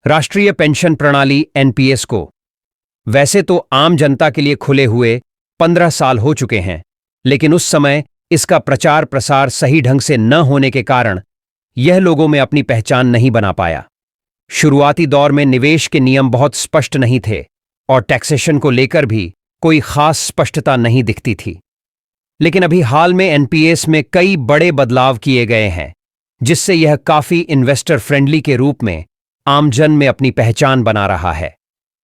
राष्ट्रीय पेंशन प्रणाली एनपीएस को वैसे तो आम जनता के लिए खुले हुए 15 साल हो चुके हैं, लेकिन उस समय इसका प्रचार प्रसार सही ढंग से न होने के कारण यह लोगों में अपनी पहचान नहीं बना पाया। शुरुआती दौर में निवेश के नियम बहुत स्पष्ट नहीं थे और टैक्सेशन को लेकर भी कोई खास स्पष्टता नहीं दिखती थी। लेकिन अभी हाल में एनपीएस में कई बड़े बदलाव किए गए हैं, जिससे यह काफी इन्वेस्टर फ्रेंडली के रूप में आमजन में अपनी पहचान बना रहा है।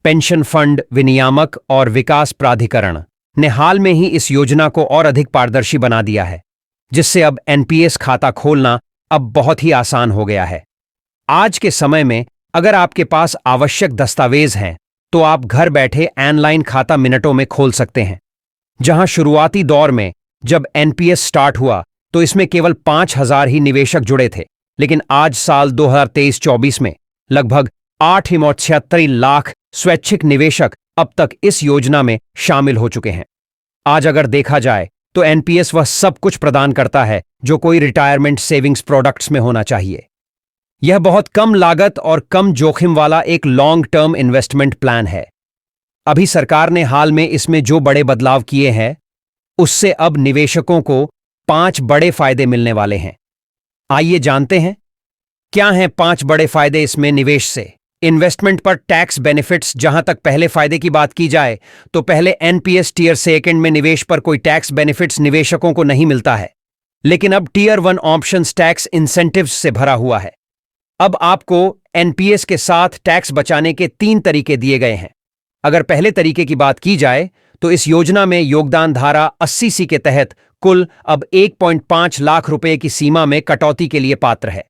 पेंशन फंड विनियामक और विकास प्राधिकरण ने हाल में ही इस योजना को और अधिक पारदर्शी बना दिया है, जिससे अब एनपीएस खाता खोलना अब बहुत ही आसान हो गया है। आज के समय में अगर आपके पास आवश्यक दस्तावेज हैं, तो आप घर बैठे ऑनलाइन खाता मिनटों में खोल सकते हैं। जहां शुरुआती दौर में जब एनपीएस स्टार्ट हुआ तो इसमें केवल 5,000 ही निवेशक जुड़े थे, लेकिन आज साल 2023-24 में लगभग 8.76 लाख स्वैच्छिक निवेशक अब तक इस योजना में शामिल हो चुके हैं। आज अगर देखा जाए तो एनपीएस वह सब कुछ प्रदान करता है जो कोई रिटायरमेंट सेविंग्स प्रोडक्ट्स में होना चाहिए। यह बहुत कम लागत और कम जोखिम वाला एक लॉन्ग टर्म इन्वेस्टमेंट प्लान है। अभी सरकार ने हाल में इसमें जो बड़े बदलाव किए हैं, उससे अब निवेशकों को 5 बड़े फायदे मिलने वाले हैं। आइए जानते हैं क्या हैं 5 बड़े फायदे इसमें निवेश से। इन्वेस्टमेंट पर टैक्स बेनिफिट्स। जहां तक पहले फायदे की बात की जाए तो पहले एनपीएस टीयर सेकंड में निवेश पर कोई टैक्स बेनिफिट्स निवेशकों को नहीं मिलता है, लेकिन अब टीयर 1 ऑप्शंस टैक्स इंसेंटिव्स से भरा हुआ है। अब आपको एनपीएस के साथ टैक्स बचाने के 3 तरीके दिए गए हैं। अगर पहले तरीके की बात की जाए तो इस योजना में योगदान धारा 80C के तहत कुल अब 1.5 लाख रुपए की सीमा में कटौती के लिए पात्र है।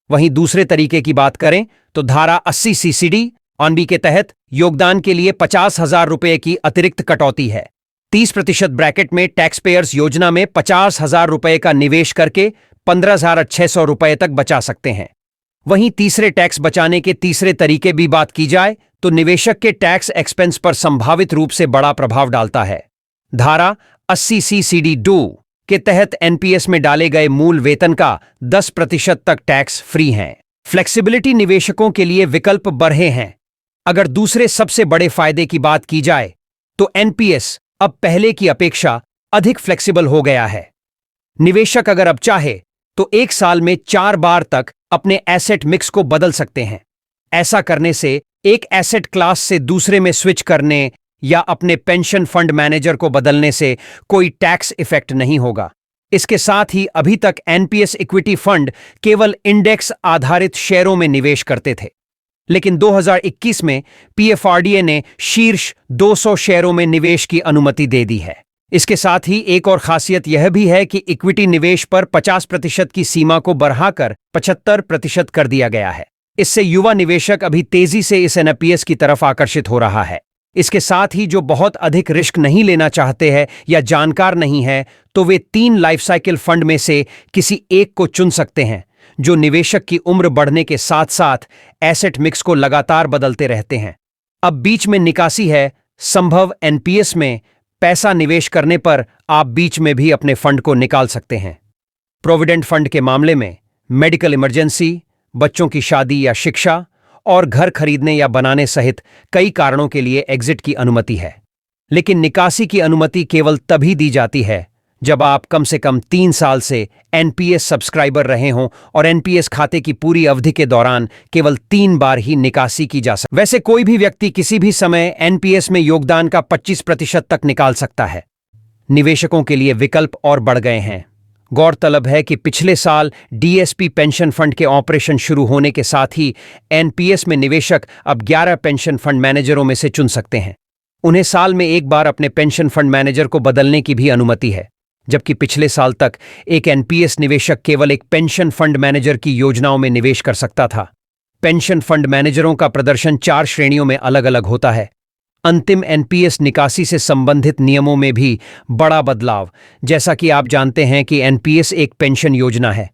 वहीं दूसरे तरीके की बात करें तो धारा 80CCD ऑन बी के तहत योगदान के लिए 50,000 रुपए की अतिरिक्त कटौती है। 30% ब्रैकेट में टैक्स पेयर्स योजना में 50,000 रुपए का निवेश करके 15,600 रुपए तक बचा सकते हैं। वहीं तीसरे टैक्स बचाने के तीसरे तरीके भी बात की जाए तो निवेशक के टैक्स एक्सपेंस पर संभावित रूप से बड़ा प्रभाव डालता है। धारा 80CCD2 के तहत एनपीएस में डाले गए मूल वेतन का 10% तक टैक्स फ्री हैं। फ्लेक्सिबिलिटी निवेशकों के लिए विकल्प बढ़े हैं। अगर दूसरे सबसे बड़े फायदे की बात की जाए तो एनपीएस अब पहले की अपेक्षा अधिक फ्लेक्सिबल हो गया है। निवेशक अगर अब चाहे तो 1 साल में 4 बार तक अपने एसेट मिक्स को बदल सकते हैं। ऐसा करने से एक एसेट क्लास से दूसरे में स्विच करने या अपने पेंशन फंड मैनेजर को बदलने से कोई टैक्स इफेक्ट नहीं होगा। इसके साथ ही अभी तक एनपीएस इक्विटी फंड केवल इंडेक्स आधारित शेयरों में निवेश करते थे, लेकिन 2021 में पीएफआरडीए ने शीर्ष 200 शेयरों में निवेश की अनुमति दे दी है। इसके साथ ही एक और खासियत यह भी है कि इक्विटी निवेश पर 50% की सीमा को बढ़ाकर 75% कर दिया गया है। इससे युवा निवेशक अभी तेजी से इस एनपीएस की तरफ आकर्षित हो रहा है। इसके साथ ही जो बहुत अधिक रिस्क नहीं लेना चाहते हैं या जानकार नहीं है, तो वे 3 लाइफ साइकिल फंड में से किसी एक को चुन सकते हैं, जो निवेशक की उम्र बढ़ने के साथ साथ एसेट मिक्स को लगातार बदलते रहते हैं। अब बीच में निकासी है संभव। एनपीएस में पैसा निवेश करने पर आप बीच में भी अपने फंड को निकाल सकते हैं। प्रोविडेंट फंड के मामले में मेडिकल इमरजेंसी, बच्चों की शादी या शिक्षा और घर खरीदने या बनाने सहित कई कारणों के लिए एग्जिट की अनुमति है, लेकिन निकासी की अनुमति केवल तभी दी जाती है जब आप कम से कम 3 साल से एनपीएस सब्सक्राइबर रहे हों और एनपीएस खाते की पूरी अवधि के दौरान केवल 3 बार ही निकासी की जा सकती है। वैसे कोई भी व्यक्ति किसी भी समय एनपीएस में योगदान का 25% तक निकाल सकता है। निवेशकों के लिए विकल्प और बढ़ गए हैं। गौरतलब है कि पिछले साल डीएसपी पेंशन फंड के ऑपरेशन शुरू होने के साथ ही एनपीएस में निवेशक अब 11 पेंशन फंड मैनेजरों में से चुन सकते हैं। उन्हें साल में एक बार अपने पेंशन फंड मैनेजर को बदलने की भी अनुमति है, जबकि पिछले साल तक एक एनपीएस निवेशक केवल एक पेंशन फंड मैनेजर की योजनाओं में निवेश कर सकता था। पेंशन फंड मैनेजरों का प्रदर्शन 4 श्रेणियों में अलग अलग होता है। अंतिम एनपीएस निकासी से संबंधित नियमों में भी बड़ा बदलाव। जैसा कि आप जानते हैं कि एनपीएस एक पेंशन योजना है।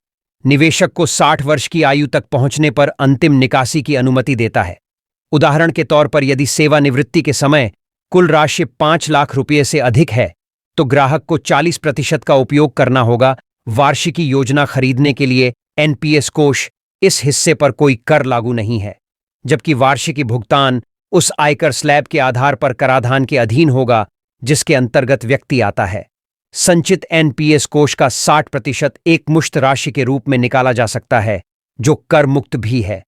निवेशक को 60 वर्ष की आयु तक पहुंचने पर अंतिम निकासी की अनुमति देता है। उदाहरण के तौर पर यदि सेवानिवृत्ति के समय कुल राशि 5 लाख रुपये से अधिक है, तो ग्राहक को 40% का उपयोग करना होगा। वार्षिकी योजना खरीदने के लिए एनपीएस कोष इस हिस्से पर कोई कर लागू नहीं है। जबकि वार्षिकी भुगतान उस आयकर स्लैब के आधार पर कराधान के अधीन होगा जिसके अंतर्गत व्यक्ति आता है। संचित एनपीएस कोष का 60% एक मुश्त राशि के रूप में निकाला जा सकता है, जो कर मुक्त भी है।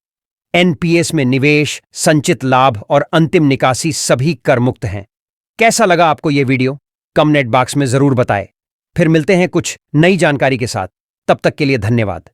एनपीएस में निवेश, संचित लाभ और अंतिम निकासी सभी कर मुक्त हैं। कैसा लगा आपको यह वीडियो? कमेंट बॉक्स में जरूर बताएं। फिर मिलते हैं कुछ नई जानकारी के साथ। तब तक के लिए धन्यवाद।